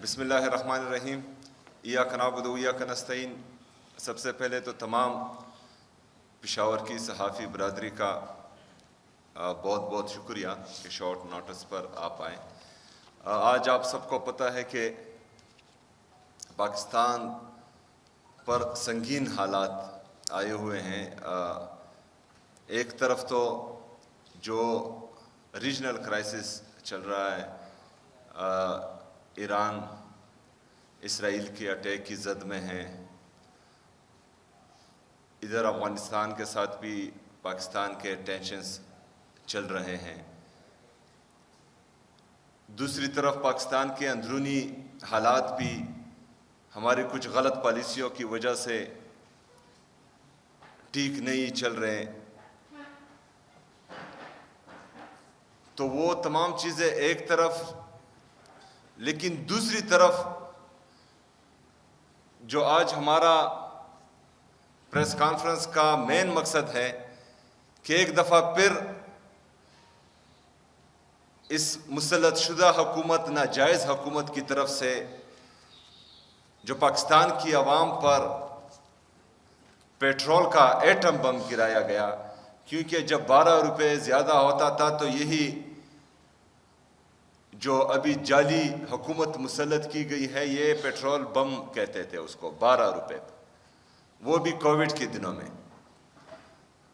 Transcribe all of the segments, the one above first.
بسم اللہ الرحمن الرحیم۔ ایاک نعبد و ایاک نستعین۔ سب سے پہلے تو تمام پشاور کی صحافی برادری کا بہت بہت شکریہ کہ شارٹ نوٹس پر آپ آئیں۔ آج آپ سب کو پتہ ہے کہ پاکستان پر سنگین حالات آئے ہوئے ہیں۔ ایک طرف تو جو ریجنل کرائسس چل رہا ہے، ایران اسرائیل کے اٹیک کی زد میں ہے، ادھر افغانستان کے ساتھ بھی پاکستان کے ٹینشنز چل رہے ہیں، دوسری طرف پاکستان کے اندرونی حالات بھی ہماری کچھ غلط پالیسیوں کی وجہ سے ٹھیک نہیں چل رہے۔ تو وہ تمام چیزیں ایک طرف، لیکن دوسری طرف جو آج ہمارا پریس کانفرنس کا مین مقصد ہے کہ ایک دفعہ پھر اس مسلط شدہ حکومت، ناجائز حکومت کی طرف سے جو پاکستان کی عوام پر پیٹرول کا ایٹم بم گرایا گیا، کیونکہ جب 12 روپے زیادہ ہوتا تھا تو یہی جو ابھی جعلی حکومت مسلط کی گئی ہے، یہ پیٹرول بم کہتے تھے اس کو، 12 روپے، وہ بھی کووڈ کے دنوں میں۔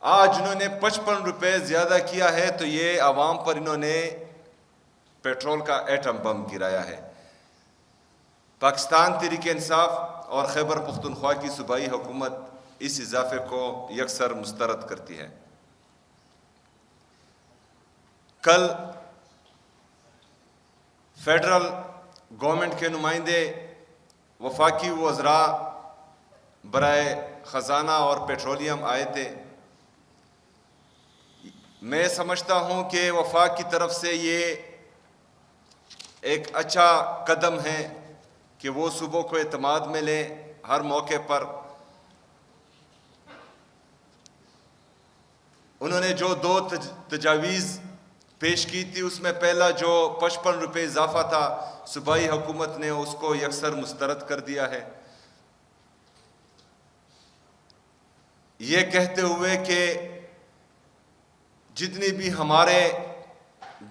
آج انہوں نے 55 روپے زیادہ کیا ہے تو یہ عوام پر انہوں نے پیٹرول کا ایٹم بم گرایا ہے۔ پاکستان تحریک انصاف اور خیبر پختونخوا کی صوبائی حکومت اس اضافے کو یکسر مسترد کرتی ہے۔ کل فیڈرل گورنمنٹ کے نمائندے وفاقی وزراء برائے خزانہ اور پیٹرولیم آئے تھے۔ میں سمجھتا ہوں کہ وفاق کی طرف سے یہ ایک اچھا قدم ہے کہ وہ صوبوں کو اعتماد میں لیں ہر موقع پر۔ انہوں نے جو 2 تجاویز پیش کی تھی، اس میں پہلا جو 55 روپے اضافہ تھا، صوبائی حکومت نے اس کو یکسر مسترد کر دیا ہے، یہ کہتے ہوئے کہ جتنی بھی ہمارے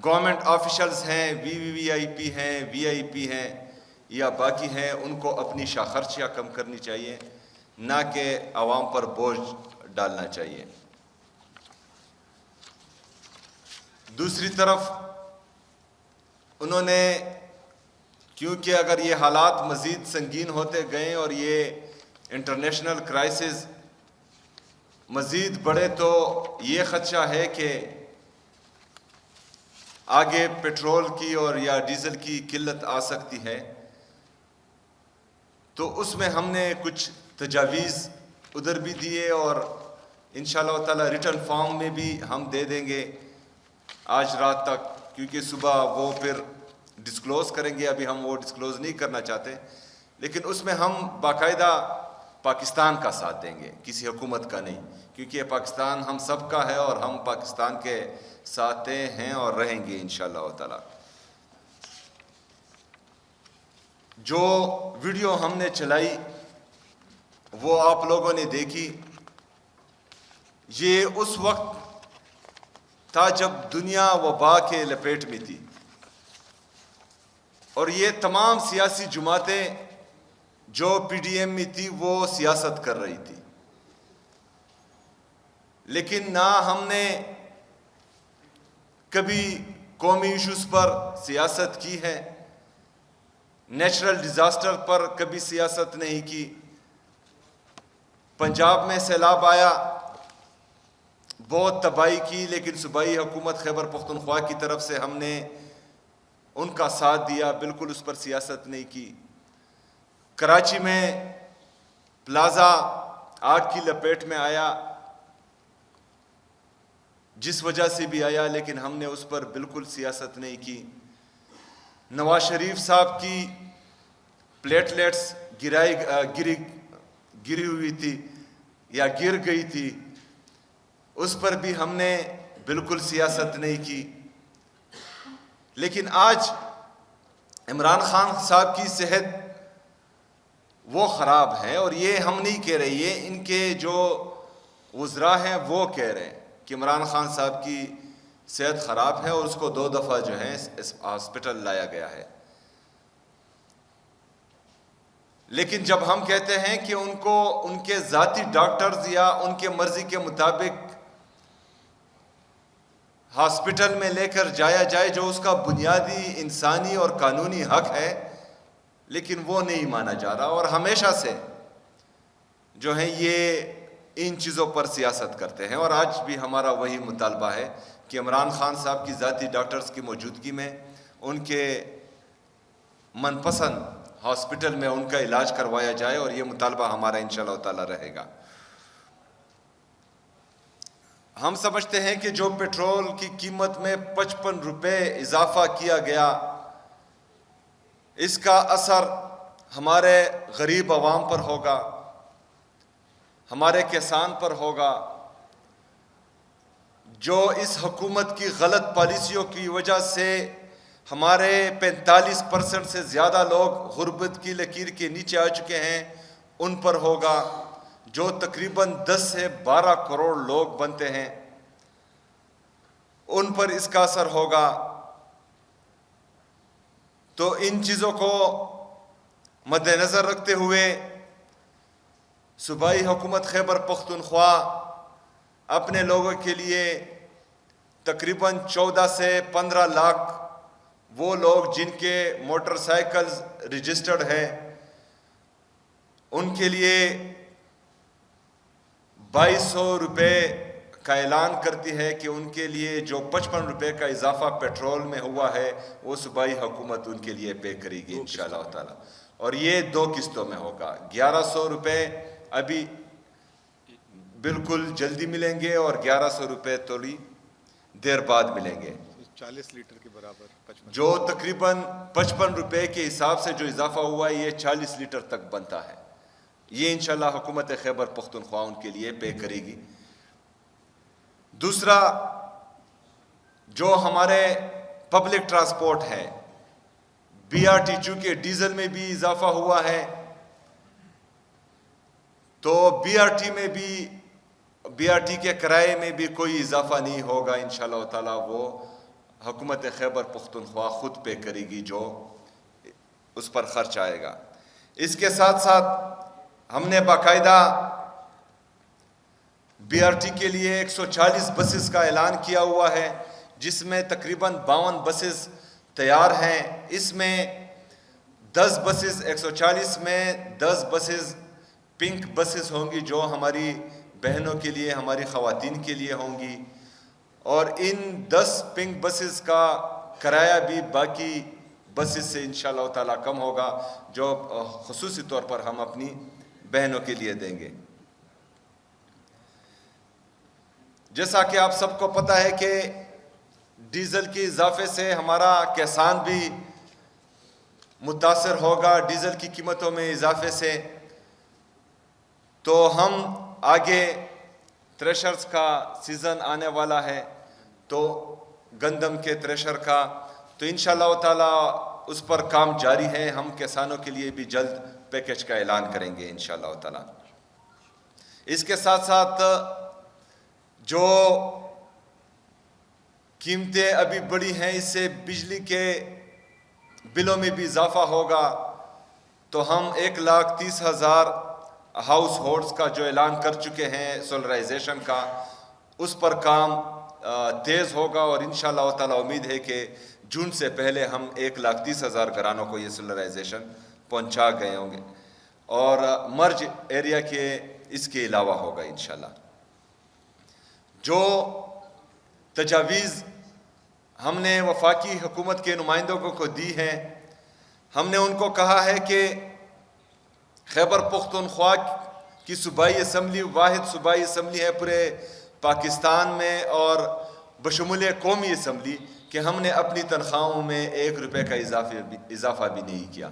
گورنمنٹ آفیشلز ہیں، وی آئی پی ہیں، وی آئی پی ہیں یا باقی ہیں، ان کو اپنی خرچیاں کم کرنی چاہیے، نہ کہ عوام پر بوجھ ڈالنا چاہیے۔ دوسری طرف انہوں نے، کیونکہ اگر یہ حالات مزید سنگین ہوتے گئے اور یہ انٹرنیشنل کرائسس مزید بڑھے تو یہ خدشہ ہے کہ آگے پیٹرول کی اور یا ڈیزل کی قلت آ سکتی ہے۔ تو اس میں ہم نے کچھ تجاویز ادھر بھی دیے اور انشاءاللہ تعالی ریٹن فارم میں بھی ہم دے دیں گے آج رات تک، کیونکہ صبح وہ پھر ڈسکلوز کریں گے، ابھی ہم وہ ڈسکلوز نہیں کرنا چاہتے، لیکن اس میں ہم باقاعدہ پاکستان کا ساتھ دیں گے، کسی حکومت کا نہیں، کیونکہ یہ پاکستان ہم سب کا ہے اور ہم پاکستان کے ساتھ ہیں اور رہیں گے انشاءاللہ تعالی۔ جو ویڈیو ہم نے چلائی وہ آپ لوگوں نے دیکھی، یہ اس وقت تھا جب دنیا وبا کے لپیٹ میں تھی اور یہ تمام سیاسی جماعتیں جو پی ڈی ایم میں تھی وہ سیاست کر رہی تھی، لیکن نہ ہم نے کبھی قومی ایشوز پر سیاست کی ہے، نیچرل ڈیزاسٹر پر کبھی سیاست نہیں کی۔ پنجاب میں سیلاب آیا، بہت تباہی کی، لیکن صوبائی حکومت خیبر پختونخوا کی طرف سے ہم نے ان کا ساتھ دیا، بالکل اس پر سیاست نہیں کی۔ کراچی میں پلازا آگ کی لپیٹ میں آیا، جس وجہ سے بھی آیا، لیکن ہم نے اس پر بالکل سیاست نہیں کی۔ نواز شریف صاحب کی پلیٹلیٹس گری ہوئی تھی یا گر گئی تھی، اس پر بھی ہم نے بالکل سیاست نہیں کی۔ لیکن آج عمران خان صاحب کی صحت وہ خراب ہے، اور یہ ہم نہیں کہہ رہے، یہ ان کے جو وزراء ہیں وہ کہہ رہے ہیں کہ عمران خان صاحب کی صحت خراب ہے اور اس کو 2 دفعہ جو ہے ہاسپٹل لایا گیا ہے. لیکن جب ہم کہتے ہیں کہ ان کو ان کے ذاتی ڈاکٹرز یا ان کے مرضی کے مطابق ہاسپٹل میں لے کر جایا جائے، جو اس کا بنیادی انسانی اور قانونی حق ہے، لیکن وہ نہیں مانا جا رہا، اور ہمیشہ سے جو ہے یہ ان چیزوں پر سیاست کرتے ہیں. اور آج بھی ہمارا وہی مطالبہ ہے کہ عمران خان صاحب کی ذاتی ڈاکٹرز کی موجودگی میں ان کے من پسند ہاسپٹل میں ان کا علاج کروایا جائے، اور یہ مطالبہ ہمارا انشاءاللہ تعالی رہے گا. ہم سمجھتے ہیں کہ جو پیٹرول کی قیمت میں 55 روپے اضافہ کیا گیا، اس کا اثر ہمارے غریب عوام پر ہوگا، ہمارے کسان پر ہوگا، جو اس حکومت کی غلط پالیسیوں کی وجہ سے ہمارے 45% سے زیادہ لوگ غربت کی لکیر کے نیچے آ چکے ہیں، ان پر ہوگا، جو تقریباً 10 سے 12 کروڑ لوگ بنتے ہیں، ان پر اس کا اثر ہوگا. تو ان چیزوں کو مد نظر رکھتے ہوئے صوبائی حکومت خیبر پختونخوا اپنے لوگوں کے لیے تقریباً 14 سے 15 لاکھ وہ لوگ جن کے موٹر سائیکلز رجسٹرڈ ہیں، ان کے لیے 2200 روپے کا اعلان کرتی ہے کہ ان کے لیے جو 55 روپے کا اضافہ پیٹرول میں ہوا ہے وہ صوبائی حکومت ان کے لیے پے کرے گی انشاءاللہ تعالی، اور یہ 2 قسطوں میں ہوگا. 1100 روپے ابھی بالکل جلدی ملیں گے، اور 1100 روپے تھوڑی دیر بعد ملیں گے. 40 لیٹر کے برابر جو تقریباً 55 روپے کے حساب سے جو اضافہ ہوا ہے، یہ 40 لیٹر تک بنتا ہے. یہ انشاءاللہ حکومت خیبر پختونخوا ان کے لیے پے کرے گی. دوسرا، جو ہمارے پبلک ٹرانسپورٹ ہے، BRT، چونکہ ڈیزل میں بھی اضافہ ہوا ہے، تو BRT کے کرائے میں بھی کوئی اضافہ نہیں ہوگا انشاءاللہ تعالی. وہ حکومت خیبر پختونخوا خود پے کرے گی جو اس پر خرچ آئے گا. اس کے ساتھ ساتھ ہم نے باقاعدہ BRT کے لیے 140 بسز کا اعلان کیا ہوا ہے، جس میں تقریباً 52 بسز تیار ہیں. اس میں 10 بسز 140 میں 10 بسز پنک بسز ہوں گی، جو ہماری بہنوں کے لیے، ہماری خواتین کے لیے ہوں گی، اور ان 10 پنک بسز کا کرایہ بھی باقی بسز سے انشاءاللہ تعالی کم ہوگا، جو خصوصی طور پر ہم اپنی بہنوں کے لیے دیں گے. جیسا کہ آپ سب کو پتہ ہے کہ ڈیزل کے اضافے سے ہمارا کسان بھی متاثر ہوگا، ڈیزل کی قیمتوں میں اضافے سے. تو ہم آگے تھریشرز کا سیزن آنے والا ہے، تو گندم کے تھریشر کا، تو انشاءاللہ تعالی اس پر کام جاری ہے. ہم کسانوں کے لیے بھی جلد پیکج کا اعلان کریں گے انشاءاللہ تعالی. اس کے ساتھ ساتھ جو قیمتیں ابھی بڑی ہیں، اس سے بجلی کے بلوں میں بھی اضافہ ہوگا. تو ہم 1,30,000 ہاؤس ہولڈز کا جو اعلان کر چکے ہیں سولرائزیشن کا، اس پر کام تیز ہوگا، اور انشاءاللہ تعالی امید ہے کہ جون سے پہلے ہم 1,30,000 گھرانوں کو یہ سولرائزیشن پہنچا گئے ہوں گے، اور مرج ایریا کے اس کے علاوہ ہوگا انشاءاللہ. جو تجاویز ہم نے وفاقی حکومت کے نمائندوں کو دی ہیں، ہم نے ان کو کہا ہے کہ خیبر پختونخوا کی صوبائی اسمبلی واحد صوبائی اسمبلی ہے پورے پاکستان میں اور بشمول قومی اسمبلی، کہ ہم نے اپنی تنخواہوں میں 1 روپے کا اضافہ بھی نہیں کیا.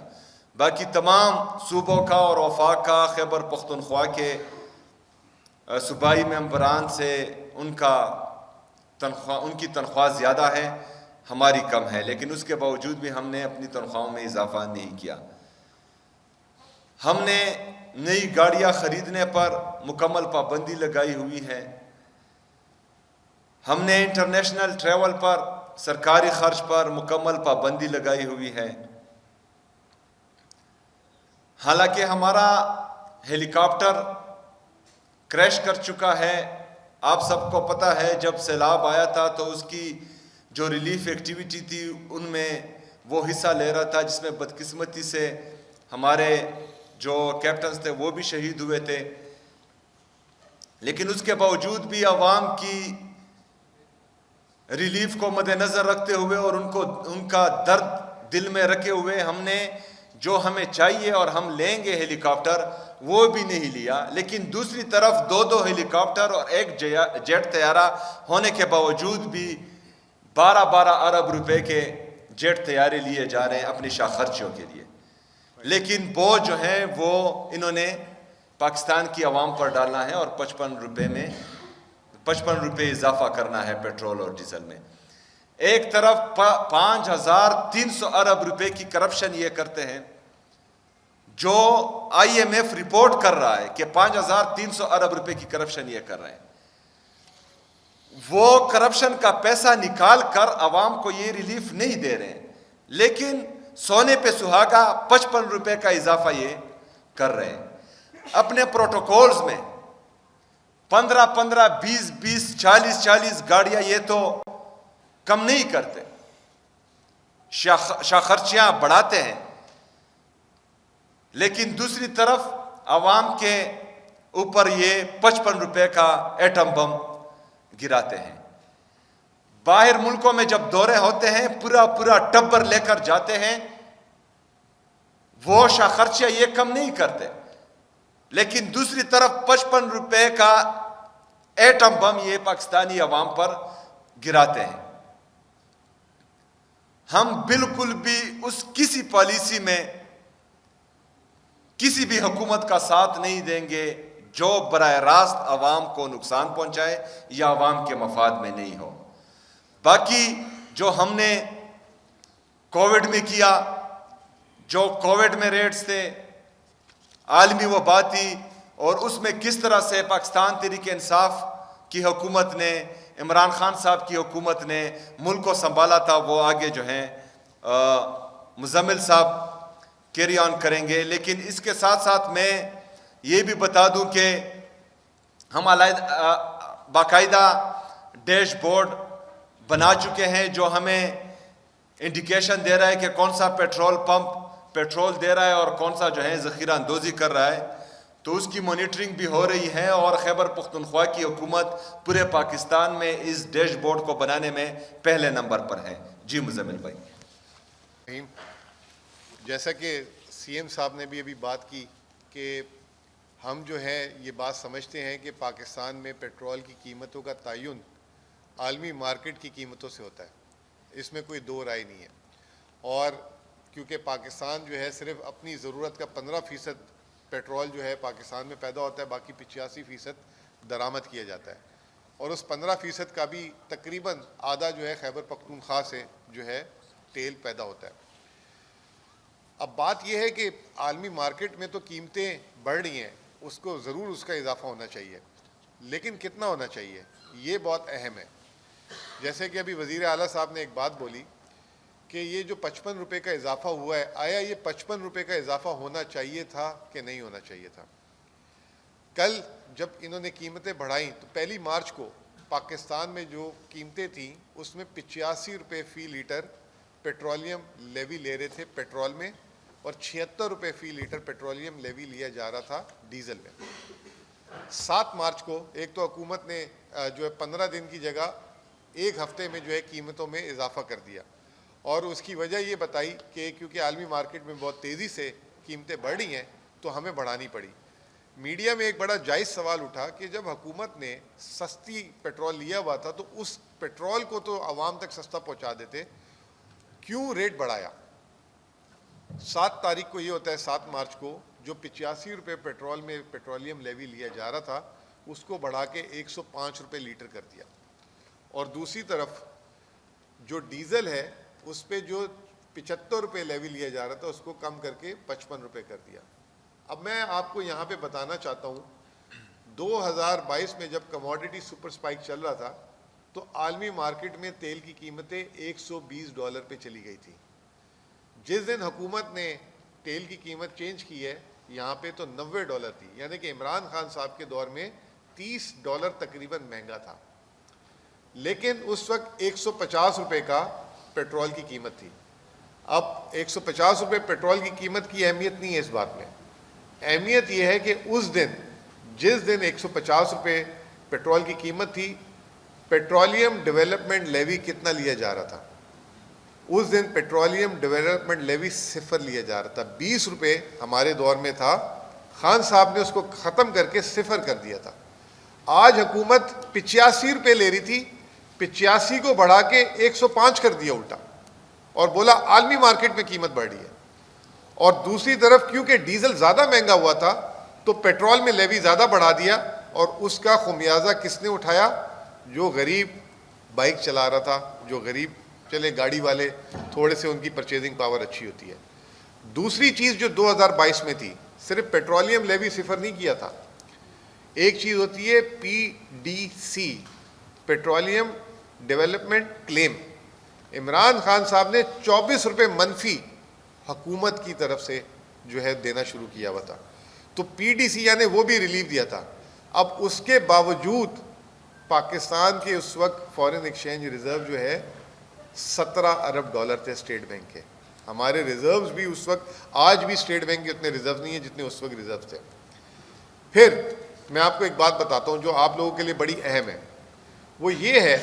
باقی تمام صوبوں کا اور وفاق کا خیبر پختونخوا کے صوبائی ممبران سے ان کی تنخواہ زیادہ ہے. ہماری کم ہے، لیکن اس کے باوجود بھی ہم نے اپنی تنخواہوں میں اضافہ نہیں کیا. ہم نے نئی گاڑیاں خریدنے پر مکمل پابندی لگائی ہوئی ہے. ہم نے انٹرنیشنل ٹریول پر سرکاری خرچ پر مکمل پابندی لگائی ہوئی ہے. حالانکہ ہمارا ہیلی کاپٹر کریش کر چکا ہے. آپ سب کو پتہ ہے جب سیلاب آیا تھا تو اس کی جو ریلیف ایکٹیویٹی تھی ان میں وہ حصہ لے رہا تھا، جس میں بدقسمتی سے ہمارے جو کیپٹنز تھے وہ بھی شہید ہوئے تھے. لیکن اس کے باوجود بھی عوام کی ریلیف کو مد نظر رکھتے ہوئے اور ان کا درد دل میں رکھے ہوئے ہم نے جو ہمیں چاہیے اور ہم لیں گے ہیلی کاپٹر وہ بھی نہیں لیا. لیکن دوسری طرف 2 ہیلی کاپٹر اور 1 جیٹ طیارہ ہونے کے باوجود بھی 12 ارب روپے کے جیٹ طیارے لیے جا رہے ہیں اپنی شاہ خرچیوں کے لیے. لیکن وہ جو ہیں وہ انہوں نے پاکستان کی عوام پر ڈالنا ہے اور 55 روپے اضافہ کرنا ہے پیٹرول اور ڈیزل میں. ایک طرف 5300 ارب روپے کی کرپشن یہ کرتے ہیں، جو آئی ایم ایف رپورٹ کر رہا ہے کہ 5300 ارب روپے کی کرپشن یہ کر رہے ہیں. وہ کرپشن کا پیسہ نکال کر عوام کو یہ ریلیف نہیں دے رہے ہیں، لیکن سونے پہ سہاگا 55 روپے کا اضافہ یہ کر رہے ہیں. اپنے پروٹوکولز میں 15 20 40 گاڑیاں یہ تو کم نہیں کرتے، شاہ خرچیاں بڑھاتے ہیں، لیکن دوسری طرف عوام کے اوپر یہ 55 روپے کا ایٹم بم گراتے ہیں. باہر ملکوں میں جب دورے ہوتے ہیں پورا ٹبر لے کر جاتے ہیں، وہ شاہ خرچیاں یہ کم نہیں کرتے، لیکن دوسری طرف 55 روپے کا ایٹم بم یہ پاکستانی عوام پر گراتے ہیں. ہم بالکل بھی اس کسی پالیسی میں کسی بھی حکومت کا ساتھ نہیں دیں گے جو براہ راست عوام کو نقصان پہنچائے یا عوام کے مفاد میں نہیں ہو. باقی جو ہم نے کووڈ میں کیا، جو کووڈ میں ریٹس تھے، عالمی وبا تھی، اور اس میں کس طرح سے پاکستان تحریک انصاف کی حکومت نے، عمران خان صاحب کی حکومت نے ملک کو سنبھالا تھا، وہ آگے جو ہیں مزمل صاحب کیری آن کریں گے. لیکن اس کے ساتھ ساتھ میں یہ بھی بتا دوں کہ ہم باقاعدہ ڈیش بورڈ بنا چکے ہیں جو ہمیں انڈیکیشن دے رہا ہے کہ کون سا پیٹرول پمپ پیٹرول دے رہا ہے اور کون سا جو ہے ذخیرہ اندوزی کر رہا ہے. تو اس کی مانیٹرنگ بھی ہو رہی ہے، اور خیبر پختونخوا کی حکومت پورے پاکستان میں اس ڈیش بورڈ کو بنانے میں پہلے نمبر پر ہے. جی مزمل بھائی. جیسا کہ سی ایم صاحب نے بھی ابھی بات کی کہ ہم جو ہے یہ بات سمجھتے ہیں کہ پاکستان میں پیٹرول کی قیمتوں کا تعین عالمی مارکیٹ کی قیمتوں سے ہوتا ہے، اس میں کوئی دو رائے نہیں ہے. اور کیونکہ پاکستان جو ہے صرف اپنی ضرورت کا 15% پیٹرول جو ہے پاکستان میں پیدا ہوتا ہے، باقی 85% درآمد کیا جاتا ہے، اور اس 15% کا بھی تقریباً آدھا جو ہے خیبر پختونخوا سے جو ہے تیل پیدا ہوتا ہے. اب بات یہ ہے کہ عالمی مارکیٹ میں تو قیمتیں بڑھ رہی ہیں، اس کو ضرور اس کا اضافہ ہونا چاہیے، لیکن کتنا ہونا چاہیے یہ بہت اہم ہے. جیسے کہ ابھی وزیر اعلیٰ صاحب نے ایک بات بولی کہ یہ جو 55 روپے کا اضافہ ہوا ہے، آیا یہ 55 روپے کا اضافہ ہونا چاہیے تھا کہ نہیں ہونا چاہیے تھا؟ کل جب انہوں نے قیمتیں بڑھائیں تو 1 مارچ کو پاکستان میں جو قیمتیں تھیں اس میں 85 روپے فی لیٹر پیٹرولیم لیوی لے رہے تھے پیٹرول میں، اور 76 روپے فی لیٹر پیٹرولیم لیوی لیا جا رہا تھا ڈیزل میں. 7 مارچ کو ایک تو حکومت نے جو ہے 15 دن کی جگہ 1 ہفتے میں جو ہے قیمتوں میں اضافہ کر دیا، اور اس کی وجہ یہ بتائی کہ کیونکہ عالمی مارکیٹ میں بہت تیزی سے قیمتیں بڑھ رہی ہیں تو ہمیں بڑھانی پڑی. میڈیا میں ایک بڑا جائز سوال اٹھا کہ جب حکومت نے سستی پیٹرول لیا ہوا تھا تو اس پیٹرول کو تو عوام تک سستا پہنچا دیتے، کیوں ریٹ بڑھایا؟ 7 تاریخ کو یہ ہوتا ہے، 7 مارچ کو جو 85 روپے پیٹرول میں پیٹرولیم لیوی لیا جا رہا تھا اس کو بڑھا کے 105 روپے لیٹر کر دیا. اور دوسری طرف جو ڈیزل ہے اس پہ جو 75 روپے لیوی لیا جا رہا تھا اس کو کم کر کے 55 روپے کر دیا. اب میں آپ کو یہاں پہ بتانا چاہتا ہوں 2022 میں جب کموڈٹی سپر سپائک چل رہا تھا تو عالمی مارکیٹ میں تیل کی قیمتیں $120 پہ چلی گئی تھی. جس دن حکومت نے تیل کی قیمت چینج کی ہے یہاں پہ تو $90 تھی, یعنی کہ عمران خان صاحب کے دور میں $30 تقریباً مہنگا تھا. لیکن اس وقت 150 روپے کا پیٹرول کی قیمت تھی. اب 150 روپے پیٹرول کی قیمت کی اہمیت نہیں ہے اس بات میں. اہمیت یہ ہے کہ اس دن جس دن 150 روپے پیٹرول کی قیمت تھی, پیٹرولیم ڈیولپمنٹ لیوی کتنا لیا جا رہا تھا؟ اس دن پیٹرولیم ڈیولپمنٹ لیوی 0 لیا جا رہا تھا. 20 روپے ہمارے دور میں تھا, خان صاحب نے اس کو ختم کر کے 0 کر دیا تھا. آج حکومت 85 روپے لے رہی تھی, 85 کو بڑھا کے 105 کر دیا الٹا, اور بولا عالمی مارکیٹ میں قیمت بڑھ رہی ہے. اور دوسری طرف کیونکہ ڈیزل زیادہ مہنگا ہوا تھا تو پیٹرول میں لیوی زیادہ بڑھا دیا, اور اس کا خمیازہ کس نے اٹھایا؟ جو غریب بائک چلا رہا تھا, جو غریب چلے گاڑی والے, تھوڑے سے ان کی پرچیزنگ پاور اچھی ہوتی ہے. دوسری چیز جو 2022 میں تھی, صرف پیٹرولیم لیوی 0 نہیں کیا تھا, ایک چیز ہوتی ہے PDC, پیٹرولیم ڈیولپمنٹ کلیم. عمران خان صاحب نے 24 روپے منفی حکومت کی طرف سے جو ہے دینا شروع کیا ہوا تھا. تو PDC یعنی وہ بھی ریلیف دیا تھا. اب اس کے باوجود پاکستان کے اس وقت فارن ایکسچینج ریزرو جو ہے $17 ارب تھے اسٹیٹ بینک کے. ہمارے ریزروز بھی اس وقت, آج بھی اسٹیٹ بینک کے اتنے ریزرو نہیں ہیں جتنے اس وقت ریزرو تھے. پھر میں آپ کو ایک بات بتاتا ہوں جو آپ لوگوں کے لیے بڑی اہم ہے, وہ یہ ہے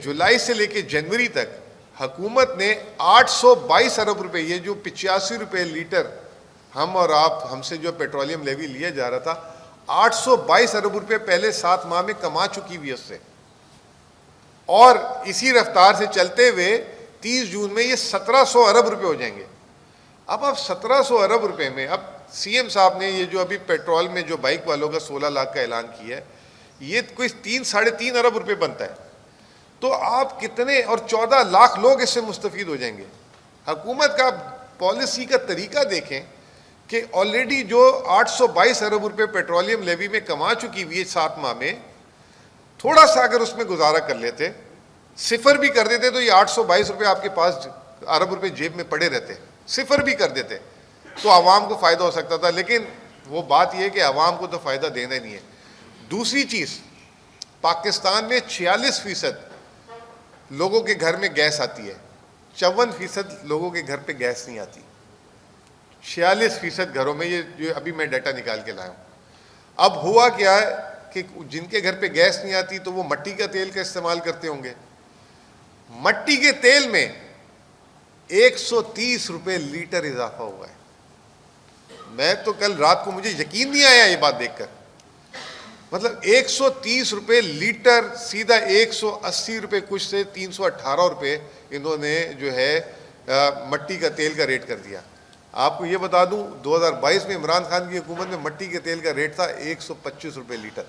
جولائی سے لے کے جنوری تک حکومت نے 822 ارب روپے, یہ جو 85 روپے لیٹر ہم اور آپ ہم سے جو پیٹرولیم لیوی لیا جا رہا تھا, 822 ارب روپے پہلے 7 ماہ میں کما چکی ہوئی اس سے, اور اسی رفتار سے چلتے ہوئے 30 جون میں یہ 1700 ارب روپے ہو جائیں گے. اب 1700 ارب روپے میں, اب CM صاحب نے یہ جو ابھی پیٹرول میں جو بائک والوں کا 16 لاکھ کا اعلان کیا ہے, یہ کوئی 3-3.5 ارب روپے بنتا ہے. تو آپ کتنے, اور 14 لاکھ لوگ اس سے مستفید ہو جائیں گے. حکومت کا پالیسی کا طریقہ دیکھیں کہ آلریڈی جو 822 ارب روپے پیٹرولیم لیوی میں کما چکی ہوئی ہے 7 ماہ میں, تھوڑا سا اگر اس میں گزارا کر لیتے, 0 بھی کر دیتے, تو یہ 822 روپے آپ کے پاس ارب روپے جیب میں پڑے رہتے. 0 بھی کر دیتے تو عوام کو فائدہ ہو سکتا تھا. لیکن وہ بات یہ ہے کہ عوام کو تو فائدہ دینا ہی نہیں ہے. دوسری چیز, پاکستان میں 46% لوگوں کے گھر میں گیس آتی ہے, 54% لوگوں کے گھر پہ گیس نہیں آتی. 46% گھروں میں, یہ جو ابھی میں ڈیٹا نکال کے لایا ہوں. اب ہوا کیا ہے کہ جن کے گھر پہ گیس نہیں آتی تو وہ مٹی کا تیل کا استعمال کرتے ہوں گے. مٹی کے تیل میں 130 روپے لیٹر اضافہ ہوا ہے. میں تو کل رات کو, مجھے یقین نہیں آیا یہ بات دیکھ کر, مطلب 130 روپے لیٹر, سیدھا 180 روپے کچھ سے 318 روپے انہوں نے جو ہے مٹی کا تیل کا ریٹ کر دیا. آپ کو یہ بتا دوں 2022 میں عمران خان کی حکومت میں مٹی کے تیل کا ریٹ تھا 125 روپے لیٹر.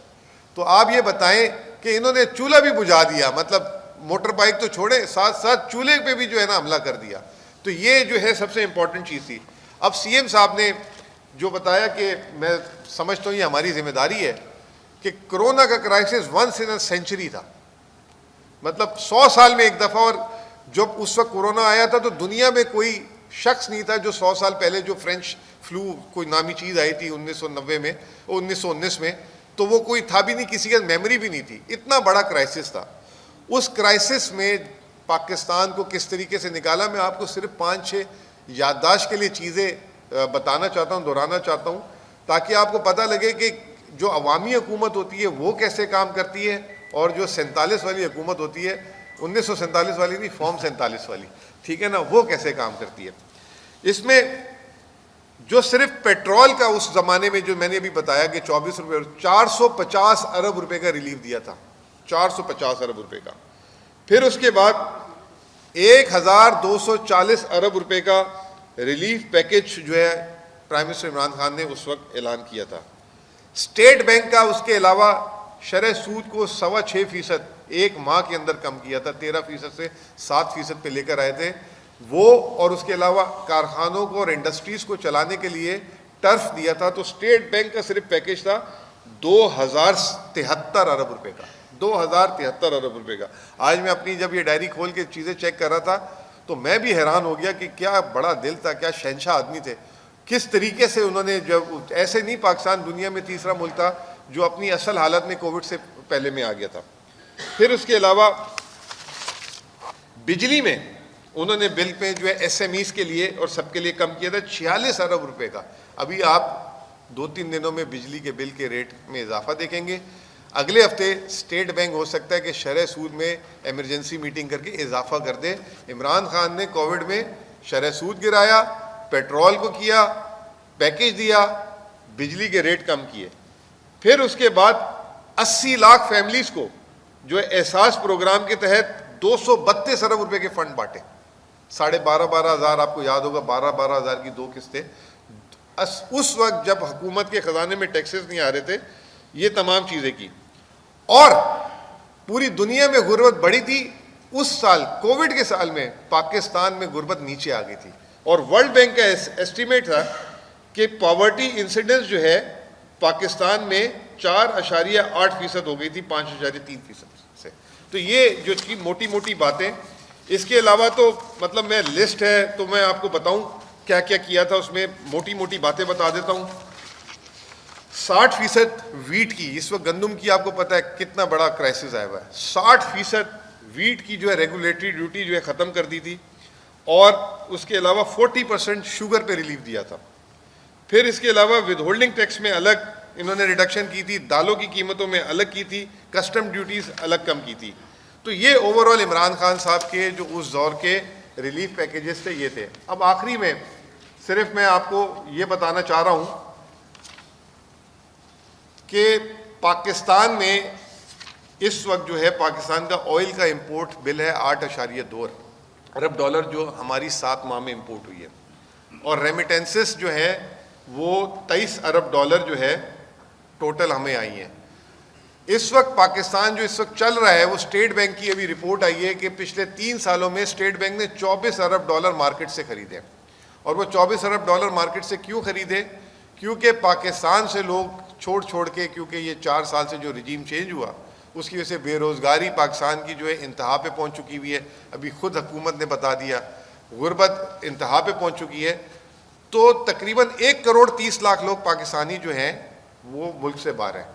تو آپ یہ بتائیں کہ انہوں نے چولہا بھی بجھا دیا, مطلب موٹر بائک تو چھوڑے, ساتھ ساتھ چولہے پہ بھی جو ہے نا حملہ کر دیا. تو یہ جو ہے سب سے امپورٹنٹ چیز تھی. اب CM صاحب نے جو بتایا کہ میں سمجھتا ہوں یہ ہماری ذمہ داری ہے کہ کرونا کا crisis once in a century تھا, مطلب 100 سال میں ایک دفعہ. اور جب اس وقت کرونا آیا تھا تو دنیا میں کوئی شخص نہیں تھا جو 100 سال پہلے جو فرینچ فلو کوئی نامی چیز آئی تھی 1990 میں, 1919 میں, تو وہ کوئی تھا بھی نہیں, کسی کا میموری بھی نہیں تھی. اتنا بڑا کرائسس تھا. اس کرائسس میں پاکستان کو کس طریقے سے نکالا, میں آپ کو صرف 5-6 یادداشت کے لیے چیزیں بتانا چاہتا ہوں, دہرانا چاہتا ہوں, تاکہ آپ کو پتہ لگے کہ جو عوامی حکومت ہوتی ہے وہ کیسے کام کرتی ہے, اور جو 47 والی حکومت ہوتی ہے, 1947 والی نہیں, فارم 47 والی, ٹھیک ہے نا, وہ کیسے کام کرتی ہے. اس میں جو صرف پیٹرول کا اس زمانے میں جو میں نے ابھی بتایا کہ 24 روپے, 450 ارب روپے کا ریلیف دیا تھا, 450 ارب روپے کا. پھر اس کے بعد 1240 ارب روپے کا ریلیف پیکج جو ہے پرائم منسٹر عمران خان نے اس وقت اعلان کیا تھا. اسٹیٹ بینک کا اس کے علاوہ شرح سود کو 6.25% ایک ماہ کے اندر کم کیا تھا، 13% سے 7% پہ لے کر آئے تھے وہ، اور اس کے علاوہ کارخانوں کو اور انڈسٹریز کو چلانے کے لیے ٹرف دیا تھا. تو اسٹیٹ بینک کا صرف پیکیج تھا 2073 ارب روپے کا، 2073 ارب روپے کا. آج میں اپنی جب یہ ڈائری کھول کے چیزیں چیک کر رہا تھا تو میں بھی حیران ہو گیا کہ کیا بڑا دل تھا، کیا شہنشاہ آدمی تھے. کس طریقے سے انہوں نے، جب ایسے نہیں، پاکستان دنیا میں تیسرا ملک تھا جو اپنی اصل حالت میں کووڈ سے پہلے میں آ گیا تھا. پھر اس کے علاوہ بجلی میں انہوں نے بل پہ جو ہے ایس ایم ایز کے لیے اور سب کے لیے کم کیا تھا 46 ارب روپے کا. ابھی آپ 2-3 دنوں میں بجلی کے بل کے ریٹ میں اضافہ دیکھیں گے. اگلے ہفتے اسٹیٹ بینک ہو سکتا ہے کہ شرح سود میں ایمرجنسی میٹنگ کر کے اضافہ کر دے. عمران خان نے کووڈ میں شرح سود گرایا، پیٹرول کو کیا، پیکیج دیا، بجلی کے ریٹ کم کیے. پھر اس کے بعد 80 لاکھ فیملیز کو جو احساس پروگرام کے تحت 232 ارب روپے کے فنڈ بانٹے. 12,500 ہزار، آپ کو یاد ہوگا 12,000 ہزار کی 2 قسطیں. اس وقت جب حکومت کے خزانے میں ٹیکسز نہیں آ رہے تھے، یہ تمام چیزیں کی. اور پوری دنیا میں غربت بڑھی تھی. اس سال کووڈ کے سال میں پاکستان میں غربت نیچے آ گئی تھی، اور ورلڈ بینک کا ایسٹیمیٹ تھا کہ پاورٹی انسیڈنس جو ہے پاکستان میں 4.8% ہو گئی تھی 5.3% سے. تو یہ جو کی موٹی موٹی باتیں. اس کے علاوہ تو مطلب میں لسٹ ہے تو میں آپ کو بتاؤں کیا کیا کیا تھا، اس میں موٹی موٹی باتیں بتا دیتا ہوں. 60% ویٹ کی، اس وقت گندم کی آپ کو پتہ ہے کتنا بڑا کرائسس آیا ہوا ہے. 60% ویٹ کی جو ہے ریگولیٹری ڈیوٹی جو ہے ختم کر دی تھی، اور اس کے علاوہ 40% شوگر پہ ریلیف دیا تھا. پھر اس کے علاوہ ود ہولڈنگ ٹیکس میں الگ انہوں نے ریڈکشن کی تھی، دالوں کی قیمتوں میں الگ کی تھی، کسٹم ڈیوٹیز الگ کم کی تھی. تو یہ اوور آل عمران خان صاحب کے جو اس دور کے ریلیف پیکیجز تھے یہ تھے. اب آخری میں صرف میں آپ کو یہ بتانا چاہ رہا ہوں کہ پاکستان میں اس وقت جو ہے پاکستان کا آئل کا امپورٹ بل ہے 8.2 ارب ڈالر جو ہماری 7 ماہ میں امپورٹ ہوئی ہے، اور ریمیٹنسز جو ہے وہ 23 ارب ڈالر جو ہے ٹوٹل ہمیں آئی ہیں. اس وقت پاکستان جو اس وقت چل رہا ہے وہ اسٹیٹ بینک کی ابھی رپورٹ آئی ہے کہ پچھلے 3 سالوں میں اسٹیٹ بینک نے 24 ارب ڈالر مارکیٹ سے خریدے. اور وہ 24 ارب ڈالر مارکیٹ سے کیوں خریدے؟ کیونکہ پاکستان سے لوگ چھوڑ کے، کیونکہ یہ 4 سال سے جو رجیم چینج ہوا اس کی وجہ سے بے روزگاری پاکستان کی جو ہے انتہا پہ پہنچ چکی ہوئی ہے. ابھی خود حکومت نے بتا دیا غربت انتہا پہ پہنچ چکی ہے. تو تقریباً 1.30 کروڑ لوگ پاکستانی جو ہیں وہ ملک سے باہر ہیں،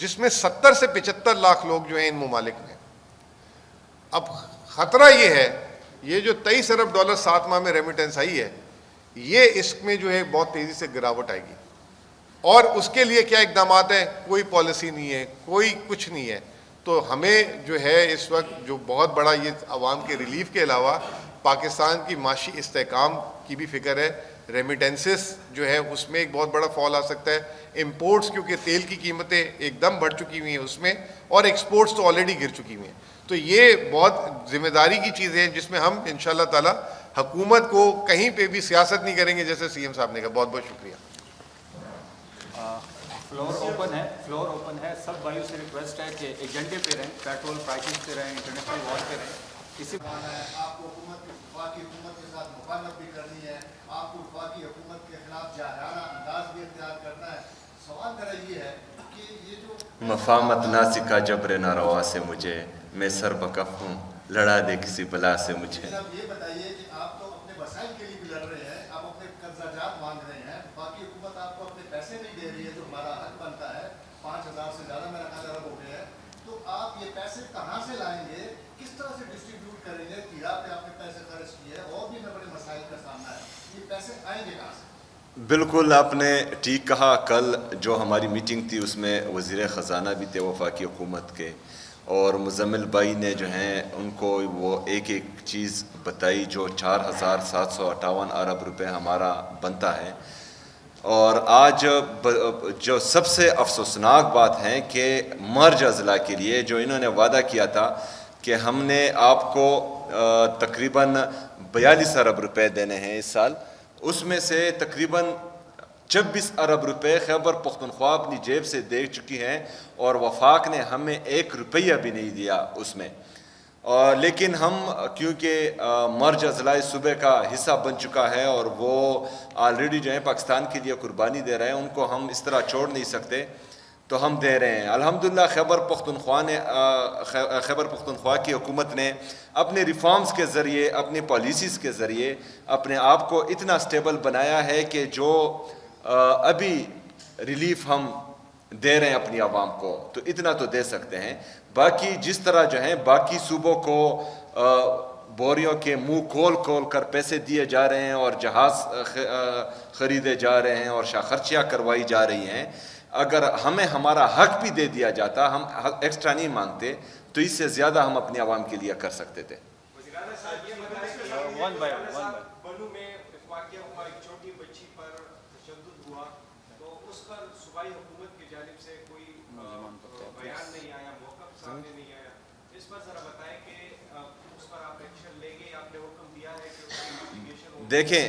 جس میں 70 سے 75 لاکھ لوگ جو ہیں ان ممالک میں. اب خطرہ یہ ہے، یہ جو 23 ارب ڈالر 7 ماہ میں ریمیٹنس آئی ہے، یہ اس میں جو ہے بہت تیزی سے گراوٹ آئے گی. اور اس کے لیے کیا اقدامات ہیں؟ کوئی پالیسی نہیں ہے، کوئی کچھ نہیں ہے. تو ہمیں جو ہے اس وقت جو بہت بڑا یہ عوام کے ریلیف کے علاوہ پاکستان کی معاشی استحکام کی بھی فکر ہے. ریمیٹنسز جو ہے اس میں ایک بہت بڑا فال آ سکتا ہے. امپورٹس کیونکہ تیل کی قیمتیں ایک دم بڑھ چکی ہوئی ہیں اس میں، اور ایکسپورٹس تو آلریڈی گر چکی ہوئی ہیں. تو یہ بہت ذمہ داری کی چیزیں ہیں جس میں ہم انشاءاللہ تعالی حکومت کو کہیں پہ بھی سیاست نہیں کریں گے، جیسے سی ایم صاحب نے کہا. بہت بہت شکریہ. فلور اوپن ہے. سب بھائیوں سے ریکویسٹ ہے کہ ایجنڈے پہ رہیں، پیٹرول پرائسز پہ رہیں، انٹرنیشنل وار پہ رہیں. اسی آپ کو وفاقی حکومت کے ساتھ مخالفت بھی کرنی ہے، آپ کو وفاقی حکومت کے خلاف جاہرانہ انداز بھی اختیار کرنا ہے. سوال میرا یہ ہے کہ یہ جو مفامت نہ سکھا جبر ناروا سے مجھے، میں سر بکف ہوں لڑا دے کسی بلا سے مجھے. صاحب یہ بتائیے کہ آپ تو اپنے وسائل کے لیے بھی لڑ رہے ہیں، آپ اپنے قرضہ جات مانگ رہے ہیں، باقی حکومت آپ کو اپنے پیسے نہیں دے رہی ہے جو ہمارا حق بنتا ہے. 5,000 سے زیادہ میرا خیال ارب ہو گیا ہے. تو آپ یہ پیسے کہاں سے لائیں گے؟ کس طرح سے ڈسٹریبیوٹ کریں گے؟ تیرا پہ آپ نے پیسے خرچ کیے ہیں، اور بھی میں بڑے مسائل کا سامنا ہے. یہ پیسے آئیں گے کہاں سے؟ بالکل آپ نے ٹھیک کہا. کل جو ہماری میٹنگ تھی اس میں وزیر خزانہ بھی تھے وفاقی حکومت کے، اور مزمل بھائی نے جو ہیں ان کو وہ ایک ایک چیز بتائی جو 4,758 ارب روپے ہمارا بنتا ہے. اور آج جو سب سے افسوسناک بات ہے کہ مرج اضلاع کے لیے جو انہوں نے وعدہ کیا تھا کہ ہم نے آپ کو تقریباً 42 ارب روپے دینے ہیں اس سال، اس میں سے تقریباً 26 ارب روپے خیبر پختونخوا اپنی جیب سے دے چکی ہیں اور وفاق نے ہمیں 1 روپیہ بھی نہیں دیا اس میں. لیکن ہم کیونکہ مرج اضلاع صوبے کا حصہ بن چکا ہے اور وہ آلریڈی جو ہے پاکستان کے لیے قربانی دے رہے ہیں, ان کو ہم اس طرح چھوڑ نہیں سکتے, تو ہم دے رہے ہیں. الحمدللہ خیبر پختونخوا کی حکومت نے اپنے ریفارمز کے ذریعے, اپنی پالیسیز کے ذریعے اپنے آپ کو اتنا سٹیبل بنایا ہے کہ جو ابھی ریلیف ہم دے رہے ہیں اپنی عوام کو, تو اتنا تو دے سکتے ہیں. باقی جس طرح جو ہیں باقی صوبوں کو بوریوں کے منہ کھول کھول کر پیسے دیے جا رہے ہیں اور جہاز خریدے جا رہے ہیں اور شاخرچیاں کروائی جا رہی ہیں, اگر ہمیں ہمارا حق بھی دے دیا جاتا, ہم ایکسٹرا نہیں مانگتے, تو اس سے زیادہ ہم اپنی عوام کے لیے کر سکتے تھے. بنو میں ایک واقعہ ہوا, ایک چھوٹی بچی پر تشدد ہوا, تو اس پر صوبائی حکومت کی جانب سے کوئی بیان نہیں آیا, موقف سامنے نہیں آیا. اس پر ذرا بتائیں کہ اس پر آپ ایکشن لیں گے, آپ نے حکم دیا ہے کہ اس کی انویسٹیگیشن ہو. دیکھیں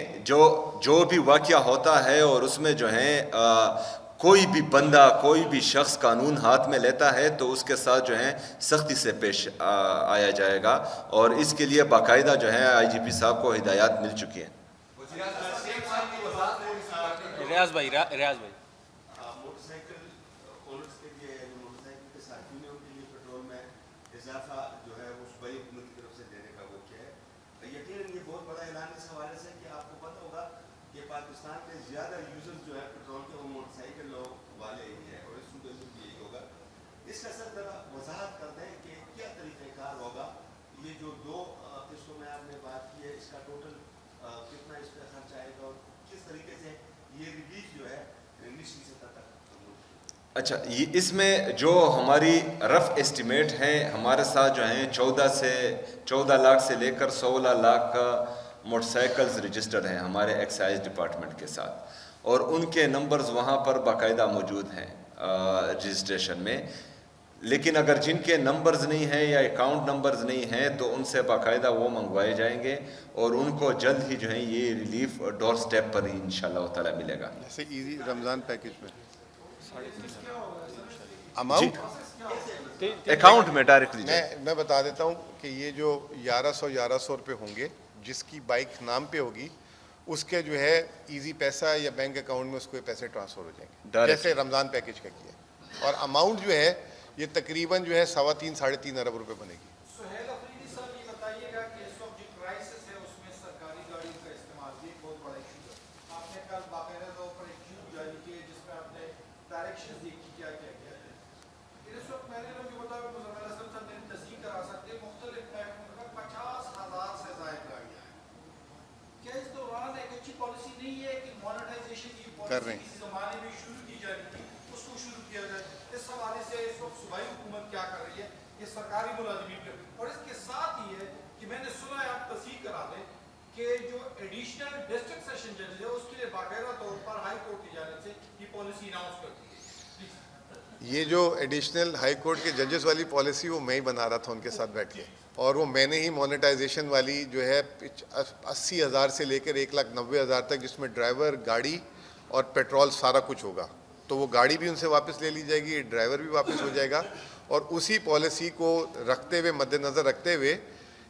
جو بھی واقعہ ہوتا ہے اور اس میں جو ہے کوئی بھی بندہ, کوئی بھی شخص قانون ہاتھ میں لیتا ہے تو اس کے ساتھ جو ہے سختی سے پیش آیا جائے گا, اور اس کے لیے باقاعدہ جو ہے آئی جی پی صاحب کو ہدایات مل چکی ہیں. ریاض بھائی موٹر سائیکل اونرز کے لیے, موٹر سائیکل کے ساتھیوں نے ان کے لیے پیٹرول میں اضافہ جو ہے وہ صوبائی حکومت کی طرف سے دینے کا وہ کیا ہے. یقیناً یہ بہت بڑا اعلان اس حوالے سے کہ آپ کو پتہ ہوگا کہ پاکستان کے زیادہ یوزرز جو ہے پیٹرول کے وہ موٹر سائیکل والے ہی ہیں, اور اس صوبے سے بھی یہی ہوگا. اس کا سر ذرا وضاحت کر دیں کہ کیا طریقہ کار ہوگا. یہ جو 2 قسطوں میں آپ نے بات کی ہے, اس کا ٹوٹل کتنا اس پہ خرچ آئے گا, اور کس طریقے سے یہ ریلیف جو ہے نچلی سطح تک. اچھا, یہ اس میں جو ہماری رف ایسٹیمیٹ ہیں, ہمارے ساتھ جو ہیں 14 لاکھ سے لے کر 16 لاکھ موٹر سائیکلز رجسٹرڈ ہیں ہمارے ایکسائز ڈپارٹمنٹ کے ساتھ, اور ان کے نمبرز وہاں پر باقاعدہ موجود ہیں رجسٹریشن میں. لیکن اگر جن کے نمبرز نہیں ہیں یا اکاؤنٹ نمبرز نہیں ہیں تو ان سے باقاعدہ وہ منگوائے جائیں گے, اور ان کو جلد ہی جو ہے یہ ریلیف ڈور سٹیپ پر ہی انشاءاللہ تعالی ملے گا. جیسے ایزی رمضان پیکج میں اماؤنٹ اکاؤنٹ میں ڈائریکٹلی میں بتا دیتا ہوں کہ یہ جو 1100 روپے ہوں گے, جس کی بائک نام پہ ہوگی اس کے جو ہے ایزی پیسہ یا بینک اکاؤنٹ میں اس کو پیسے ٹرانسفر ہو جائیں گے, جیسے رمضان پیکج کا کیا. اور اماؤنٹ جو ہے یہ تقریباً جو ہے 3.5 ارب روپے بنے گی. سہیل افریدی صاحب یہ بتائیے گا کہ اس وقت جو کرائسس ہے اس میں سرکاری گاڑیوں کا استعمال بھی ایک بہت بڑا ایشو ہے. آپ نے کل باقاعدہ طور پر ایک کیوب جاری کی جس میں آپ نے ڈائریکشن دی کہ کیا کیا کیا ہے. اس وقت میں نے جو بتایا مزمل حسن صاحب نے تصدیق کرا سکتے مختلف محکموں میں 50,000 سے زائد گاڑیاں ہیں. کیا اس دوران ایک اچھی پالیسی نہیں ہے کہ مانیٹائزیشن کی پالیسی کسی زمانے میں شروع کی جا رہی تھی اس کو شروع کیا جائے. اس حوالے سے اس وقت صوبائی حکومت کیا کر رہی ہے, یہ سرکاری ملازمین کر رہی ہے. اور اس کے ساتھ ہی ہے کہ میں نے سنا ہے, آپ تصدیق کرا دیں کہ جو ایڈیشنل ڈسٹرکٹ سیشن ججز ہے اس کے لیے باقاعدہ طور پر ہائی کورٹ کی جانب سے یہ پالیسی اناؤنس کر دی ہے. یہ جو ایڈیشنل ہائی کورٹ کے ججز والی پالیسی وہ میں ہی بنا رہا تھا ان کے ساتھ بیٹھ کے, اور وہ میں نے ہی مانیٹائزیشن والی جو ہے 80,000 سے لے کر 1,90,000 تک, جس میں ڈرائیور, گاڑی اور پیٹرول سارا کچھ ہوگا, تو وہ گاڑی بھی ان سے واپس لے لی جائے گی, ڈرائیور بھی واپس ہو جائے گا. اور اسی پالیسی کو رکھتے ہوئے, مد نظر رکھتے ہوئے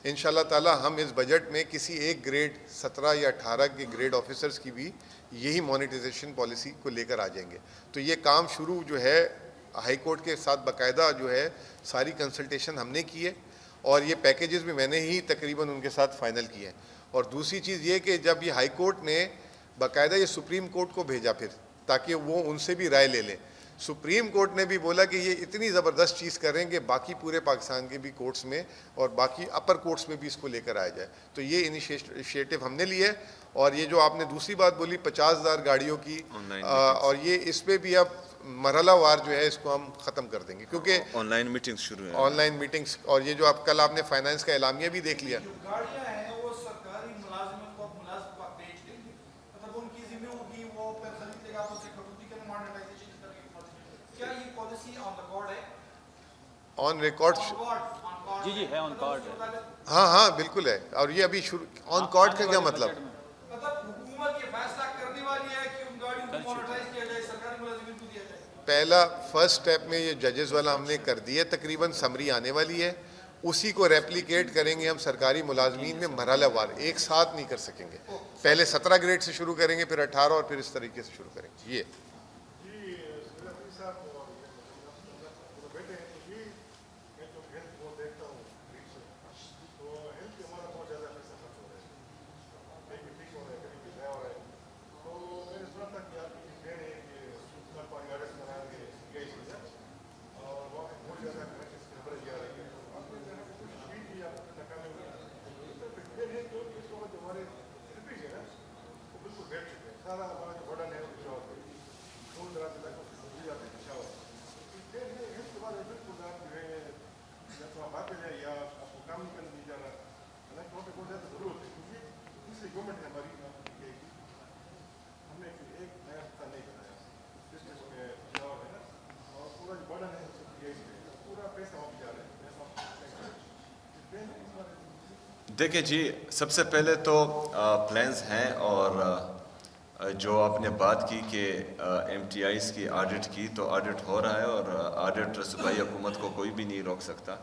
انشاءاللہ تعالی ہم اس بجٹ میں کسی ایک گریڈ 17 یا 18 کے گریڈ آفیسرز کی بھی یہی مانیٹائزیشن پالیسی کو لے کر آ جائیں گے. تو یہ کام شروع جو ہے ہائی کورٹ کے ساتھ باقاعدہ جو ہے ساری کنسلٹیشن ہم نے کی ہے, اور یہ پیکیجز بھی میں نے ہی تقریباً ان کے ساتھ فائنل کیے ہیں. اور دوسری چیز یہ کہ جب یہ ہائی کورٹ نے باقاعدہ یہ سپریم کورٹ کو بھیجا پھر تاکہ وہ ان سے بھی رائے لے لیں, سپریم کورٹ نے بھی بولا کہ یہ اتنی زبردست چیز کریں کہ باقی پورے پاکستان کے بھی کورٹس میں اور باقی اپر کورٹس میں بھی اس کو لے کر آیا جائے. تو یہ انیشیٹو ہم نے لی ہے. اور یہ جو آپ نے دوسری بات بولی 50,000 گاڑیوں کی, اور یہ اس پہ بھی اب مرحلہ وار جو ہے اس کو ہم ختم کر دیں گے, کیونکہ آن لائن میٹنگز شروع ہیں. آن لائن میٹنگز, اور یہ جو آپ کل آپ نے فائنانس کا اعلامیہ بھی دیکھ لیا. گاڑیاں ہیں وہ سرکاری ملازمت کو مناسب وقت بیچ دیں گے, مطلب ان کی ذمہ ہوگی وہ پھر خرید لے گا, تو سے کٹوتی کے مانیٹائزیشن کر کے. کیا یہ پالیسی آن ریکارڈ ہے؟ آن ریکارڈ جی ہے, آن کارڈ ہے. ہاں بالکل ہے. اور یہ ابھی آن کارڈ کا کیا مطلب؟ مطلب حکومت یہ فیصلہ کرنے والی ہے کہ ان گاڑیوں کو پہلا فرسٹ اسٹیپ میں یہ ججز والا ہم نے کر دیا، تقریباً سمری آنے والی ہے، اسی کو ریپلیکیٹ کریں گے ہم سرکاری ملازمین میں مرحلہ وار، ایک ساتھ نہیں کر سکیں گے، پہلے 17 گریڈ سے شروع کریں گے، پھر 18 اور پھر اس طریقے سے شروع کریں گے. یہ دیکھیں جی، سب سے پہلے تو پلانز ہیں، اور جو آپ نے بات کی کہ ایم ٹی آئیز کی آڈٹ کی، تو آڈٹ ہو رہا ہے، اور آڈٹ صوبائی حکومت کو کوئی بھی نہیں روک سکتا.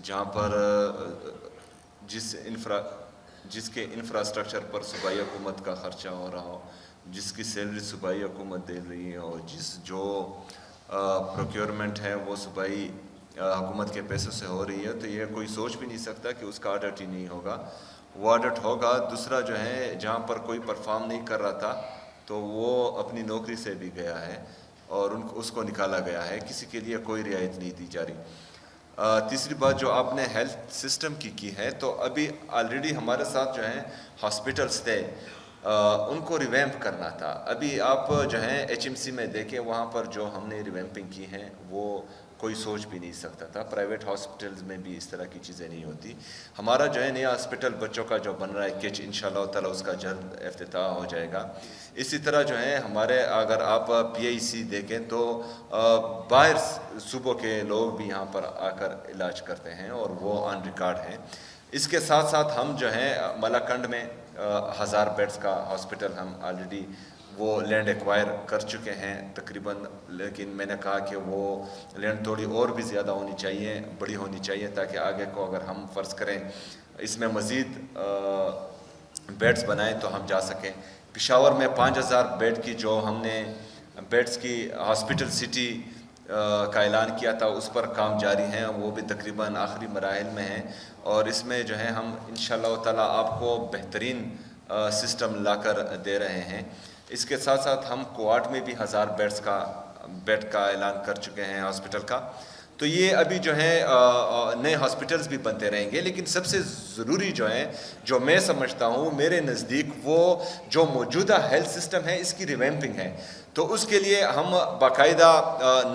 جہاں پر جس کے انفراسٹرکچر پر صوبائی حکومت کا خرچہ ہو رہا ہو، جس کی سیلری صوبائی حکومت دے رہی ہے، اور جو پروکیورمنٹ ہے وہ صوبائی حکومت کے پیسوں سے ہو رہی ہے، تو یہ کوئی سوچ بھی نہیں سکتا کہ اس کا آڈٹ ہی نہیں ہوگا. وہ آڈٹ ہوگا. دوسرا جو ہے، جہاں پر کوئی پرفارم نہیں کر رہا تھا تو وہ اپنی نوکری سے بھی گیا ہے اور اس کو نکالا گیا ہے، کسی کے لیے کوئی رعایت نہیں دی جا رہی. تیسری بات جو آپ نے ہیلتھ سسٹم کی ہے، تو ابھی آلریڈی ہمارے ساتھ جو ہیں ہاسپٹلس تھے، ان کو ریویمپ کرنا تھا. ابھی آپ جو ہیں ایچ ایم سی میں دیکھیں، وہاں پر جو ہم نے ریویمپنگ کی ہیں وہ کوئی سوچ بھی نہیں سکتا تھا. پرائیویٹ ہاسپٹلز میں بھی اس طرح کی چیزیں نہیں ہوتی. ہمارا جو ہے نیا ہاسپٹل بچوں کا جو بن رہا ہے کچ، انشاءاللہ تعالی اس کا جلد افتتاح ہو جائے گا. اسی طرح جو ہے ہمارے، اگر آپ پی آئی سی دیکھیں تو باہر صوبوں کے لوگ بھی یہاں پر آ کر علاج کرتے ہیں، اور وہ آن ریکارڈ ہیں. اس کے ساتھ ساتھ ہم جو ہیں ملاکنڈ میں 1000 بیڈز کا ہاسپٹل ہم آلریڈی وہ لینڈ ایکوائر کر چکے ہیں تقریباً، لیکن میں نے کہا کہ وہ لینڈ تھوڑی اور بھی زیادہ ہونی چاہیے، بڑی ہونی چاہیے، تاکہ آگے کو اگر ہم فرض کریں اس میں مزید بیڈز بنائیں تو ہم جا سکیں. پشاور میں 5000 بیڈ کی جو ہم نے بیڈز کی ہاسپٹل سٹی کا اعلان کیا تھا، اس پر کام جاری ہیں، وہ بھی تقریباً آخری مراحل میں ہیں. اور اس میں جو ہے ہم انشاءاللہ تعالیٰ آپ کو بہترین سسٹم لا کر دے رہے ہیں. اس کے ساتھ ساتھ ہم کوارٹ میں بھی 1000 بیڈ کا اعلان کر چکے ہیں ہاسپٹل کا. تو یہ ابھی جو ہے نئے ہاسپٹلز بھی بنتے رہیں گے، لیکن سب سے ضروری جو ہے، جو میں سمجھتا ہوں میرے نزدیک، وہ جو موجودہ ہیلتھ سسٹم ہے اس کی ریویمپنگ ہے. تو اس کے لیے ہم باقاعدہ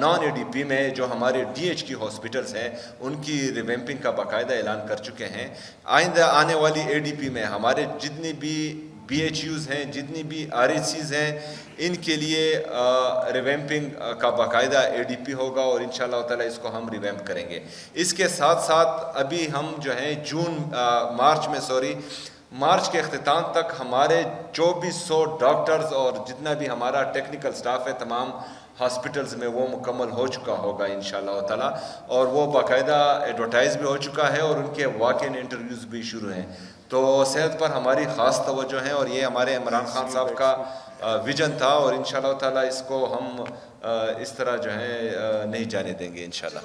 نان اے ڈی پی میں جو ہمارے ڈی ایچ کی ہاسپٹلز ہیں ان کی ریویمپنگ کا باقاعدہ اعلان کر چکے ہیں. آئندہ آنے والی اے ڈی پی میں ہمارے جتنی بھی بی ایچ یوز ہیں، جتنی بھی آر ایچ سیز ہیں، ان کے لیے ریویمپنگ کا باقاعدہ اے ڈی پی ہوگا، اور انشاءاللہ تعالیٰ اس کو ہم ریویمپ کریں گے. اس کے ساتھ ساتھ ابھی ہم جو ہیں مارچ کے اختتام تک ہمارے 2400 ڈاکٹرز اور جتنا بھی ہمارا ٹیکنیکل سٹاف ہے تمام ہاسپٹلز میں وہ مکمل ہو چکا ہوگا انشاءاللہ تعالیٰ، اور وہ باقاعدہ ایڈورٹائز بھی ہو چکا ہے، اور ان کے واک ان انٹرویوز بھی شروع ہیں. تو صحت پر ہماری خاص توجہ ہے، اور یہ ہمارے عمران خان صاحب کا ویژن تھا، اور انشاءاللہ تعالیٰ اس کو ہم اس طرح جو ہے نہیں جانے دیں گے انشاءاللہ.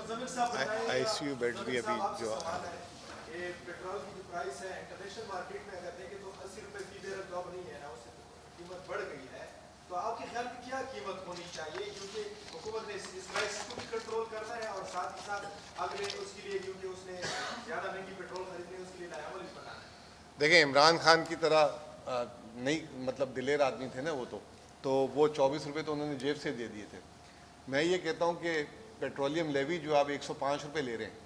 آئی سی یو بیڈ بھی ابھی جو پیٹرول کی جو پرائس ہے انٹرنیشنل مارکیٹ میں اگر دیکھیں تو 80 روپے فی بیرل جاب نہیں ہے نا، اس سے قیمت بڑھ گئی ہے. تو آپ کے خیال میں کیا قیمت ہونی چاہیے، کیونکہ حکومت نے اس پرائس کو بھی کنٹرول کرنا ہے، اور ساتھ ہی ساتھ اگلے اس کے لیے کیونکہ اس نے زیادہ مہنگی پیٹرول خریدنی ہے، اس کے لیے نیا عمل بھی بنانا ہے. دیکھیں عمران خان کی طرح نہیں مطلب دلیر آدمی تھے نا وہ، تو وہ 24 روپے تو انہوں نے جیب سے دے دیے تھے. میں یہ کہتا ہوں کہ پیٹرولیم لیوی جو آپ 105 روپے لے رہے ہیں،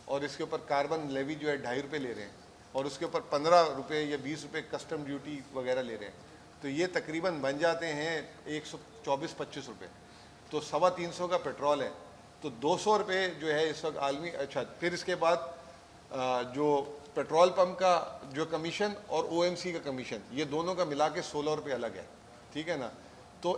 اور اس کے اوپر کاربن لیوی جو ہے 2.5 روپے لے رہے ہیں، اور اس کے اوپر 15 روپے یا 20 روپے کسٹم ڈیوٹی وغیرہ لے رہے ہیں، تو یہ تقریباً بن جاتے ہیں 124-25 روپے. تو 350 کا پیٹرول ہے، تو 200 روپے جو ہے اس وقت عالمی. اچھا، پھر اس کے بعد جو پیٹرول پمپ کا جو کمیشن اور او ایم سی کا کمیشن، یہ دونوں کا ملا کے 16 روپے الگ ہے، ٹھیک ہے نا. تو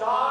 4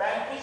35,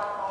8-9